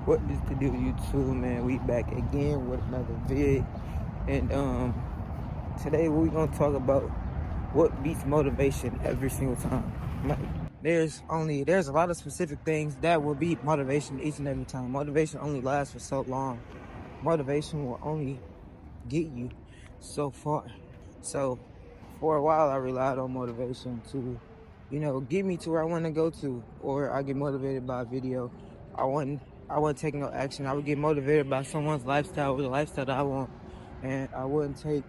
What is the deal, YouTube, man? We back again with another vid, and today we gonna talk about what beats motivation every single time. Like, there's a lot of specific things that will beat motivation each and every time. Motivation only lasts for so long. Motivation will only get you so far. So for a while, I relied on motivation to, get me to where I want to go to, or I get motivated by a video. I wasn't, I wasn't taking no action. I would get motivated by someone's lifestyle or the lifestyle that I want, and I wouldn't take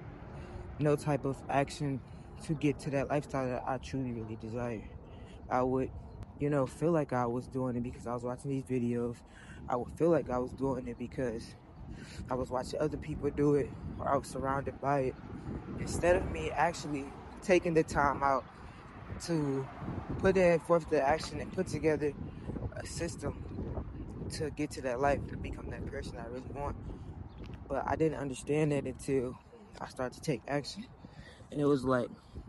no type of action to get to that lifestyle that I truly, really desire. I would, feel like I was doing it because I was watching these videos. I would feel like I was doing it because I was watching other people do it, or I was surrounded by it, instead of me actually taking the time out to put in forth the action and put together a system to get to that life, to become that person I really want. But I didn't understand that until I started to take action. And it was like,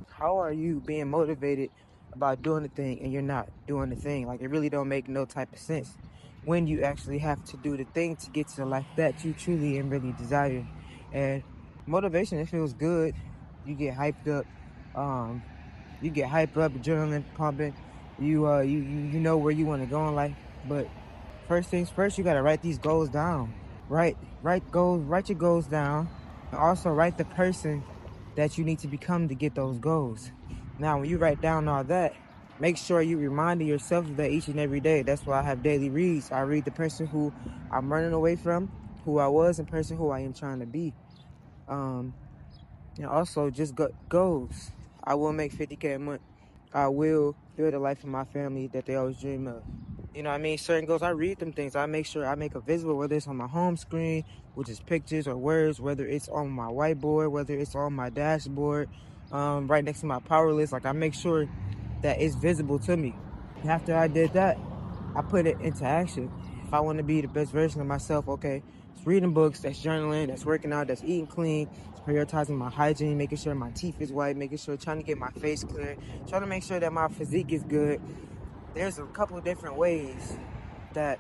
how are you being motivated about doing the thing and you're not doing the thing? Like, it really don't make no type of sense when you actually have to do the thing to get to the life that you truly and really desire. And motivation, it feels good. You get hyped up. You get hyped up, adrenaline pumping. You know where you want to go in life. But first things first, you gotta write these goals down. Write your goals down, and also write the person that you need to become to get those goals. Now, when you write down all that, make sure you reminding yourself of that each and every day. That's why I have daily reads. I read the person who I'm running away from, who I was, and person who I am trying to be. And also just goals. I will make 50K a month. I will build a life for my family that they always dream of. You know what I mean? Certain goals, I read them things. I make sure I make a visible, whether it's on my home screen, which is pictures or words, whether it's on my whiteboard, whether it's on my dashboard, right next to my power list. Like, I make sure that it's visible to me. And after I did that, I put it into action. If I want to be the best version of myself, okay, it's reading books, that's journaling, that's working out, that's eating clean, it's prioritizing my hygiene, making sure my teeth is white, making sure, trying to get my face clear, trying to make sure that my physique is good. There's a couple of different ways that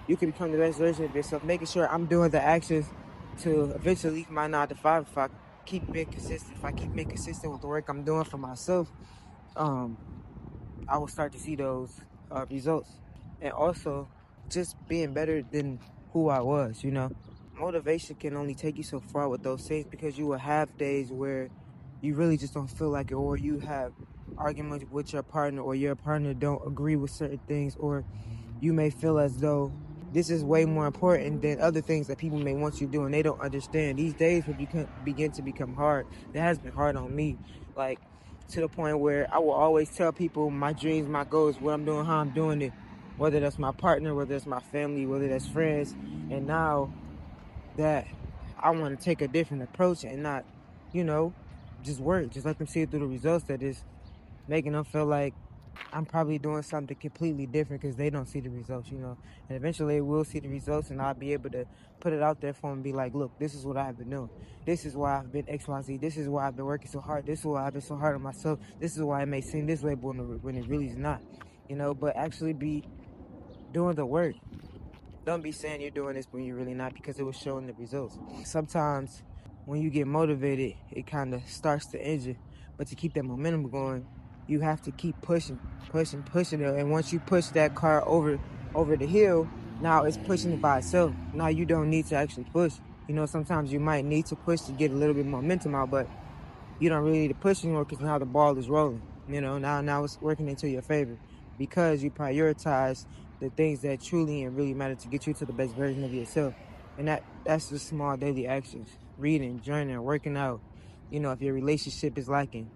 you can become the best version of yourself, making sure I'm doing the actions to eventually leave my 9 to 5. If I keep being consistent with the work I'm doing for myself, I will start to see those results. And also, just being better than who I was, Motivation can only take you so far with those things, because you will have days where you really just don't feel like it, or you have arguments with your partner, or your partner don't agree with certain things, or you may feel as though this is way more important than other things that people may want you to do, and they don't understand. These days will begin to become hard. That has been hard on me, like, to the point where I will always tell people my dreams, my goals, what I'm doing, how I'm doing it, whether that's my partner, whether it's my family, whether that's friends. And now that I want to take a different approach and not, just work, just let them see it through the results, that is making them feel like I'm probably doing something completely different because they don't see the results, And eventually they will see the results, and I'll be able to put it out there for them and be like, look, this is what I've been doing. This is why I've been XYZ. This is why I've been working so hard. This is why I've been so hard on myself. This is why it may seem this way, but when it really is not, but actually be doing the work. Don't be saying you're doing this when you're really not, because it was showing the results. Sometimes when you get motivated, it kind of starts the engine. But to keep that momentum going, you have to keep pushing it. And once you push that car over the hill, now it's pushing it by itself. Now you don't need to actually push. Sometimes you might need to push to get a little bit more momentum out, but you don't really need to push anymore, because now the ball is rolling. Now it's working into your favor, because you prioritize the things that truly and really matter to get you to the best version of yourself. And that's just small daily actions: reading, journaling, working out. If your relationship is lacking,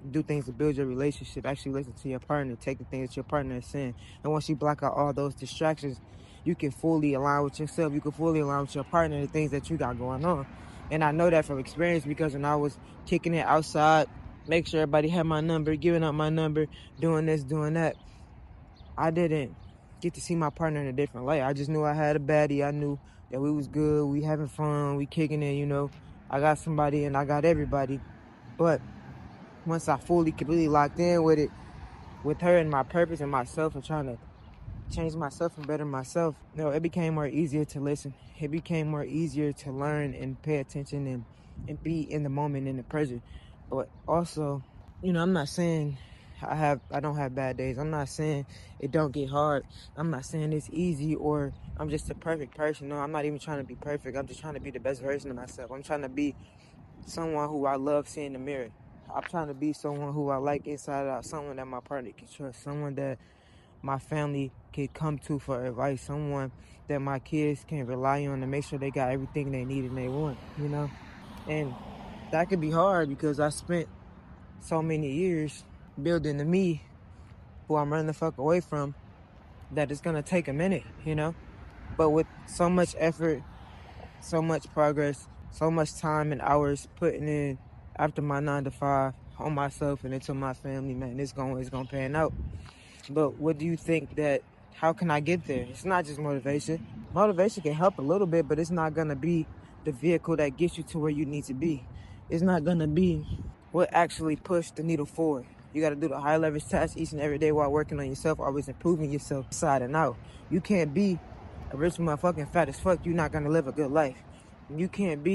do things to build your relationship. Actually listen to your partner, take the things that your partner is saying. And once you block out all those distractions, you can fully align with yourself. You can fully align with your partner, the things that you got going on. And I know that from experience, because when I was kicking it outside, make sure everybody had my number, giving up my number, doing this, doing that, I didn't get to see my partner in a different light. I just knew I had a baddie. I knew that we was good, we having fun, we kicking it, I got somebody and I got everybody. But once I fully, completely locked in with it, with her and my purpose and myself, and trying to change myself and better myself, you know, it became more easier to listen. It became more easier to learn and pay attention and be in the moment, in the present. But also, you know, I'm not saying I don't have bad days. I'm not saying it don't get hard. I'm not saying it's easy or I'm just a perfect person. No, I'm not even trying to be perfect. I'm just trying to be the best version of myself. I'm trying to be someone who I love seeing in the mirror. I'm trying to be someone who I like inside out, someone that my partner can trust, someone that my family can come to for advice, someone that my kids can rely on to make sure they got everything they need and they want, you know? And that could be hard because I spent so many years building the me who I'm running the fuck away from that it's gonna take a minute, you know? But with so much effort, so much progress, so much time and hours putting in after my 9 to 5 on myself and into my family, man, it's gonna pan out. But what do you think that, how can I get there? It's not just motivation. Motivation can help a little bit, but it's not gonna be the vehicle that gets you to where you need to be. It's not gonna be what actually pushed the needle forward. You gotta do the high leverage tasks each and every day while working on yourself, always improving yourself inside and out. You can't be a rich motherfucking fat as fuck. You're not gonna live a good life. You can't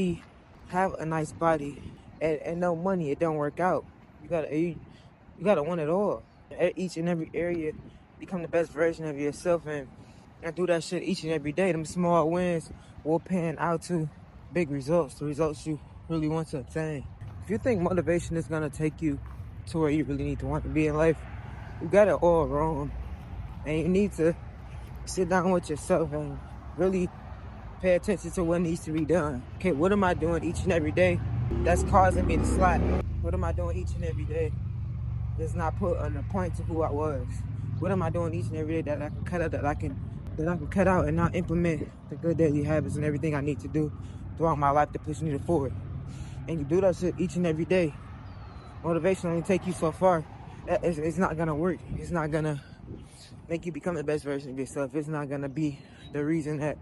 have a nice body and no money. It don't work out. You gotta want it all. At each and every area, become the best version of yourself and do that shit each and every day. Them small wins will pan out to big results, the results you really want to obtain. If you think motivation is gonna take you to where you really need to want to be in life, you got it all wrong. And you need to sit down with yourself and really pay attention to what needs to be done. Okay, what am I doing each and every day that's causing me to slack? What am I doing each and every day that's not put on a point to who I was? What am I doing each and every day that I can cut out, that I can cut out and not implement the good daily habits and everything I need to do throughout my life to push me forward? And you do that shit each and every day. Motivation only take you so far. It's not gonna work. It's not gonna make you become the best version of yourself. It's not gonna be the reason that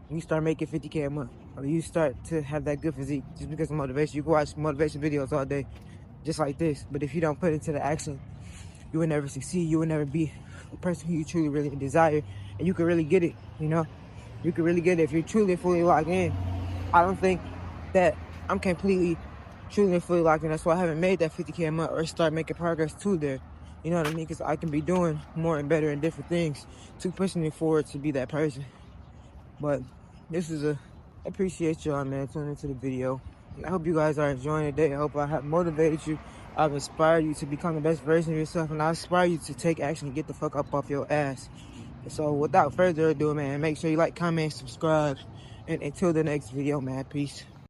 you start making 50K a month or you start to have that good physique just because of motivation. You can watch motivation videos all day just like this, but if you don't put it into the action, you will never succeed. You will never be the person who you truly really desire, and you can really get it, you know? You can really get it if you're truly fully locked in. I don't think that I'm completely truly and fully locked in. That's why I haven't made that 50K a month or start making progress to there. You know what I mean? Because I can be doing more and better and different things to push me forward to be that person. But I appreciate y'all, man, tuning into the video. I hope you guys are enjoying the day. I hope I have motivated you. I've inspired you to become the best version of yourself, and I inspire you to take action and get the fuck up off your ass. So without further ado, man, make sure you like, comment, subscribe, and until the next video, man, peace.